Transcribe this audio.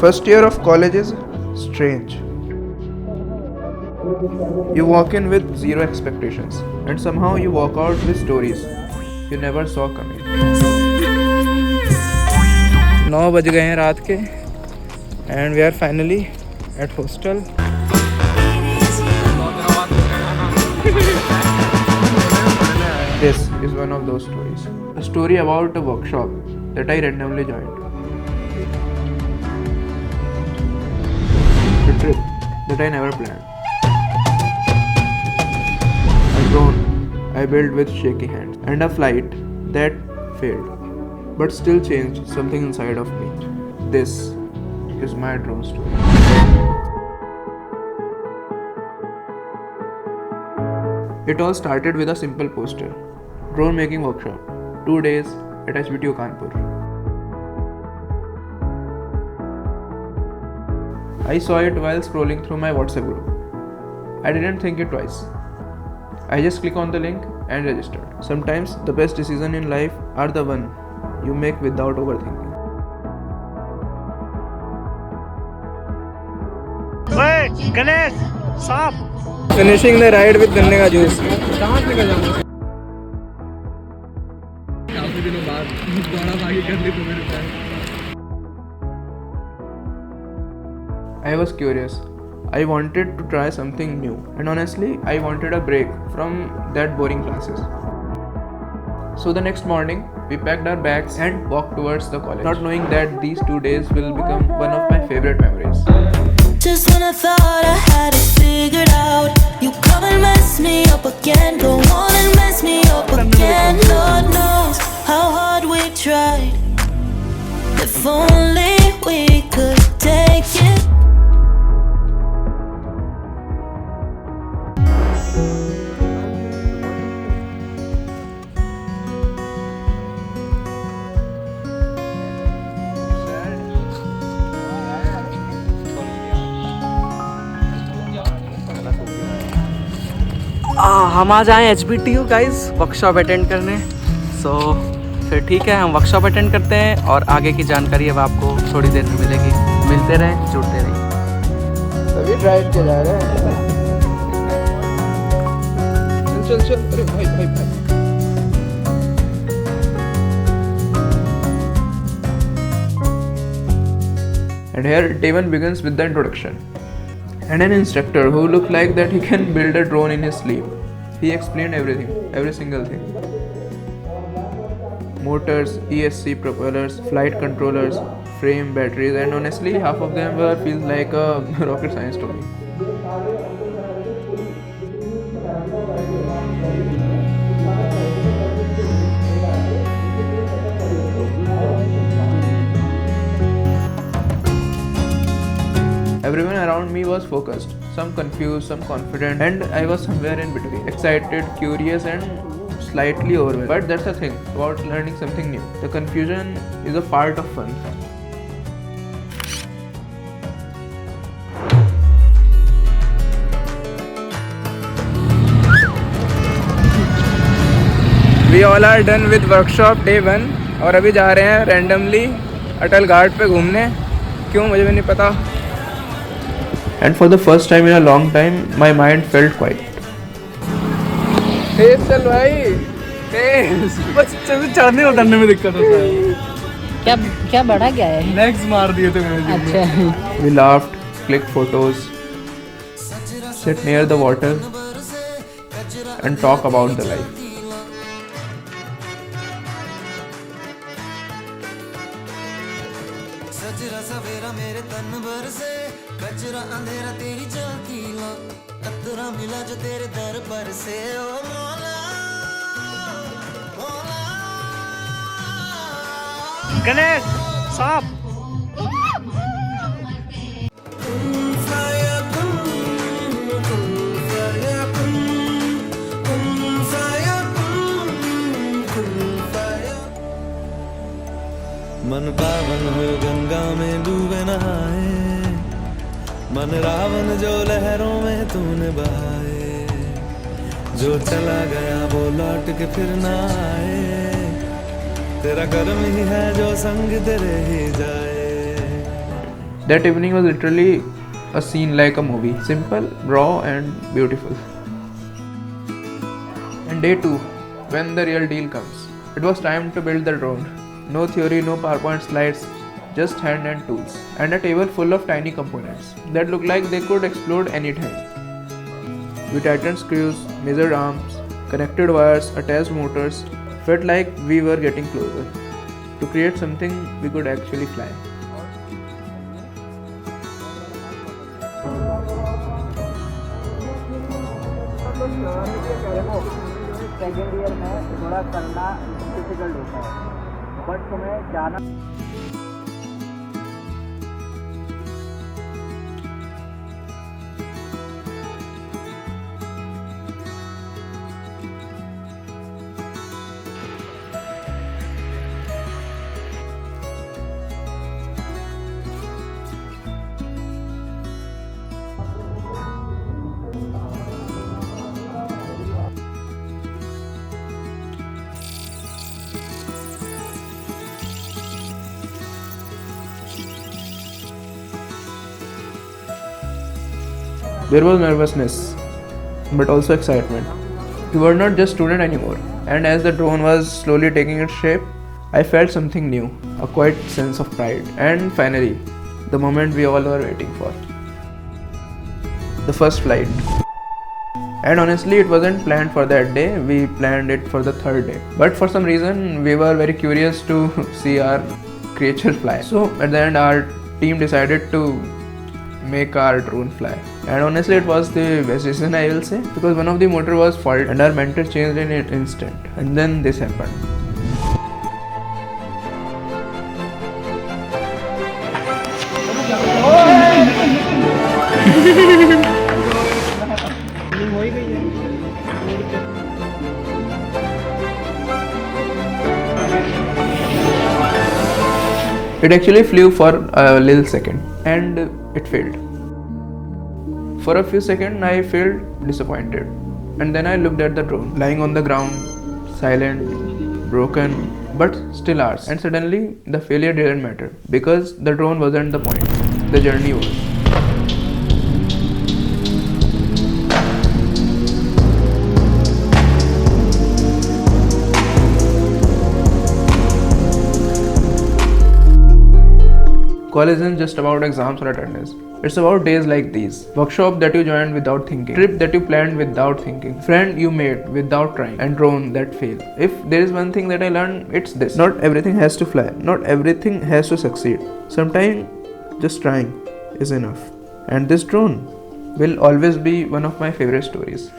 First year of college is strange. You walk in with zero expectations, and somehow you walk out with stories you never saw coming. 9 बज गए हैं रात के and we are finally at hostel. This is one of those stories. A story about a workshop that I randomly joined. A trip that I never planned. A drone I built with shaky hands. And a flight that failed, but still changed something inside of me. This is my drone story. It all started with a simple poster. Drone making workshop. 2 days at HBTU Kanpur. I saw it while scrolling through my WhatsApp group. I didn't think it twice. I just clicked on the link and registered. Sometimes the best decisions in life are the one you make without overthinking. Hey, Ganesh, stop! Finishing the ride with गन्ने का juice. कहाँ से लेकर जाऊँगा? काफी दिनों बाद दौड़ा भागी कर ली तो मेरे साथ. I was curious. I wanted to try something new, and honestly, I wanted a break from that boring classes. So the next morning, we packed our bags and walked towards the college, not knowing that these 2 days will become one of my favorite memories. Just when I thought I had it figured out, you come and mess me up again. Go on and mess me up again. Lord knows how hard we tried. If only we could take it. हम आ जाएं HBTU guys workshop attend करने. सो फिर ठीक है, हम workshop attend करते हैं और आगे की जानकारी अब आपको थोड़ी देर में मिलेगी. मिलते रहें, जुड़ते रहें. सभी ड्राइव के जा रहे हैं. चल चल अरे भाई भाई भाई. And here day one begins with the introduction. And an instructor who looked like that he can build a drone in his sleep. He explained everything, every single thing. Motors, ESC propellers, flight controllers, frame, batteries, and honestly half of them were feels like a rocket science to me. Everyone around me was focused, some confused, some confident, and I was somewhere in between. Excited, curious, and slightly overwhelmed. But that's the thing about learning something new. The confusion is a part of fun. We all are done with workshop day 1 और अभी जा रहे हैं randomly Atal Ghat पे घूमने. क्यों मुझे भी नहीं पता. And for the first time in a long time, my mind felt quiet. तेज चल भाई, तेज. बस चढ़ने उतरने में दिक्कत होता है. क्या बड़ा क्या है? लेग्स मार दिए थे मैंने. अच्छा. We laughed, clicked photos, sat near the water, and talk about the life. सजरा सवेरा मेरे तन बरसे, कचरा अंधेरा तेरी जलती ला, कतरा मिला जो तेरे दर पर से. ओ मौला मौला. गणेश साहब. मन पावन हो गंगा में डूबे नहाए, मन रावण जो लहरों में तूने बहाए, जो चला गया वो लौट के फिर ना आए, तेरा कर्म ही है जो संग तेरे ही जाए. That evening was literally a scene like a movie. Simple, raw and beautiful. And day 2, when the real deal comes. It was time to build the drone. No theory, no PowerPoint slides, just hand and tools. And a table full of tiny components that looked like they could explode anytime. We tightened screws, measured arms, connected wires, attached motors. Felt like we were getting closer to create something we could actually fly. Second year में थोड़ा करना difficult होता है, but तुम्हें जाना There was nervousness, but also excitement. We were not just students anymore, and as the drone was slowly taking its shape, I felt something new, a quiet sense of pride, and finally, the moment we all were waiting for. The first flight. And honestly, it wasn't planned for that day, we planned it for the third day. But for some reason, we were very curious to see our creature fly. So at the end, our team decided to make our drone fly. And honestly, it was the best decision, I will say, because one of the motor was fault and our mentor changed in an instant. And then this happened. It actually flew for a little second and it failed. For a few seconds I felt disappointed, and then I looked at the drone lying on the ground, silent, broken, but still ours. And suddenly the failure didn't matter because the drone wasn't the point, the journey was. College isn't just about exams or attendance. It's about days like these. Workshop that you joined without thinking. Trip that you planned without thinking. Friend you made without trying. And drone that failed. If there is one thing that I learned, it's this. Not everything has to fly. Not everything has to succeed. Sometimes just trying is enough. And this drone will always be one of my favorite stories.